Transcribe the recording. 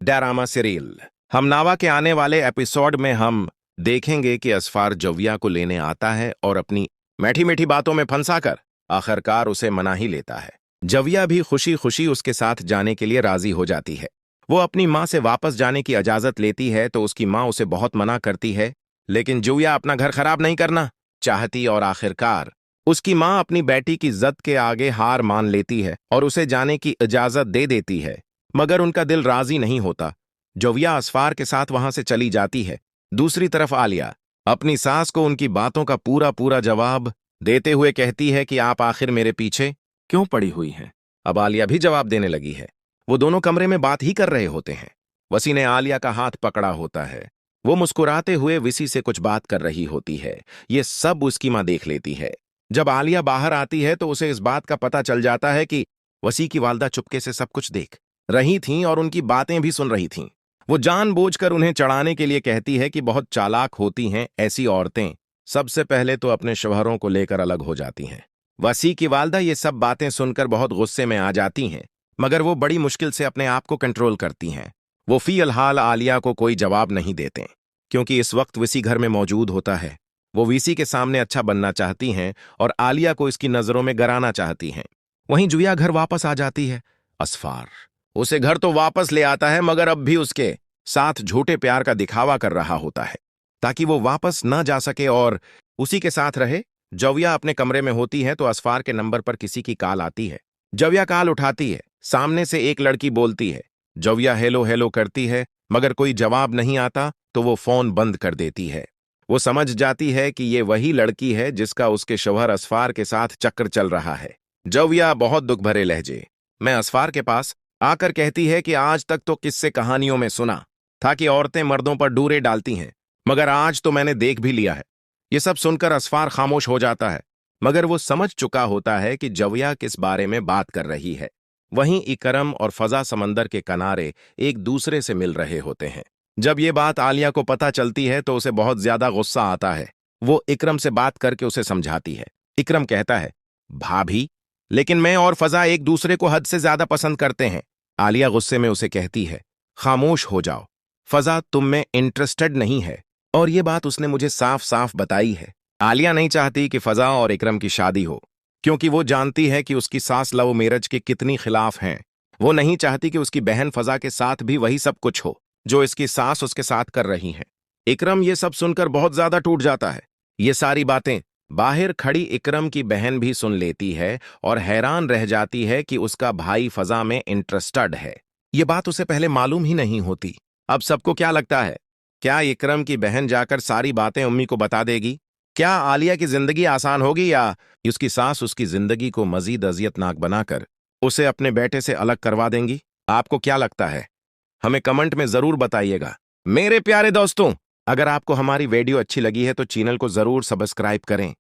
Drama serial हमनावा के आने वाले एपिसोड में हम देखेंगे कि असफार जविया को लेने आता है और अपनी मीठी मीठी बातों में फंसाकर आखिरकार उसे मना ही लेता है। जविया भी खुशी खुशी उसके साथ जाने के लिए राजी हो जाती है। वो अपनी माँ से वापस जाने की इजाजत लेती है तो उसकी माँ उसे बहुत मना करती है, लेकिन जविया अपना घर खराब नहीं करना चाहती और आखिरकार उसकी माँ अपनी बेटी की जिद के आगे हार मान लेती है और उसे जाने की इजाजत दे देती है, मगर उनका दिल राजी नहीं होता। जविया असफार के साथ वहां से चली जाती है। दूसरी तरफ आलिया अपनी सास को उनकी बातों का पूरा पूरा जवाब देते हुए कहती है कि आप आखिर मेरे पीछे क्यों पड़ी हुई हैं। अब आलिया भी जवाब देने लगी है। वो दोनों कमरे में बात ही कर रहे होते हैं। वसी ने आलिया का हाथ पकड़ा होता है। वो मुस्कुराते हुए विसी से कुछ बात कर रही होती है। ये सब उसकी मां देख लेती है। जब आलिया बाहर आती है तो उसे इस बात का पता चल जाता है कि वसी की वालदा चुपके से सब कुछ देख रही थीं और उनकी बातें भी सुन रही थीं। वो जानबूझकर उन्हें चढ़ाने के लिए कहती है कि बहुत चालाक होती हैं ऐसी औरतें, सबसे पहले तो अपने शौहरों को लेकर अलग हो जाती हैं। वसी की वालदा ये सब बातें सुनकर बहुत गुस्से में आ जाती हैं, मगर वो बड़ी मुश्किल से अपने आप को कंट्रोल करती हैं। वो फिलहाल आलिया को कोई जवाब नहीं देते, क्योंकि इस वक्त विसी घर में मौजूद होता है। वो वीसी के सामने अच्छा बनना चाहती हैं और आलिया को इसकी नजरों में गराना चाहती हैं। वहीं जुया घर वापस आ जाती है। असफार उसे घर तो वापस ले आता है, मगर अब भी उसके साथ झूठे प्यार का दिखावा कर रहा होता है ताकि वो वापस न जा सके और उसी के साथ रहे। जविया अपने कमरे में होती है तो असफार के नंबर पर किसी की कॉल आती है। जविया कॉल उठाती है। सामने से एक लड़की बोलती है। जविया हेलो हेलो करती है, मगर कोई जवाब नहीं आता तो वो फोन बंद कर देती है। वो समझ जाती है कि ये वही लड़की है जिसका उसके शौहर असफार के साथ चक्कर चल रहा है। जविया बहुत दुख भरे लहजे में असफार के पास आकर कहती है कि आज तक तो किस्से कहानियों में सुना था कि औरतें मर्दों पर डूरे डालती हैं, मगर आज तो मैंने देख भी लिया है। ये सब सुनकर असफार खामोश हो जाता है, मगर वो समझ चुका होता है कि जविया किस बारे में बात कर रही है। वहीं इकरम और फजा समंदर के किनारे एक दूसरे से मिल रहे होते हैं। जब ये बात आलिया को पता चलती है तो उसे बहुत ज्यादा गुस्सा आता है। वो इकरम से बात करके उसे समझाती है। इकरम कहता है, भाभी, लेकिन मैं और फजा एक दूसरे को हद से ज्यादा पसंद करते हैं। आलिया गुस्से में उसे कहती है, खामोश हो जाओ, फजा तुम में इंटरेस्टेड नहीं है और ये बात उसने मुझे साफ साफ बताई है। आलिया नहीं चाहती कि फजा और इकरम की शादी हो, क्योंकि वो जानती है कि उसकी सास लव मैरिज के कितनी खिलाफ हैं। वो नहीं चाहती कि उसकी बहन फजा के साथ भी वही सब कुछ हो जो इसकी सास उसके साथ कर रही हैं। इकरम ये सब सुनकर बहुत ज्यादा टूट जाता है। ये सारी बातें बाहर खड़ी इकरम की बहन भी सुन लेती है और हैरान रह जाती है कि उसका भाई फजा में इंटरेस्टेड है। ये बात उसे पहले मालूम ही नहीं होती। अब सबको क्या लगता है, क्या इकरम की बहन जाकर सारी बातें उम्मी को बता देगी? क्या आलिया की जिंदगी आसान होगी या उसकी सास उसकी जिंदगी को मजीद अजियतनाक बनाकर उसे अपने बेटे से अलग करवा देंगी? आपको क्या लगता है? हमें कमेंट में जरूर बताइएगा। मेरे प्यारे दोस्तों, अगर आपको हमारी वीडियो अच्छी लगी है तो चैनल को जरूर सब्सक्राइब करें।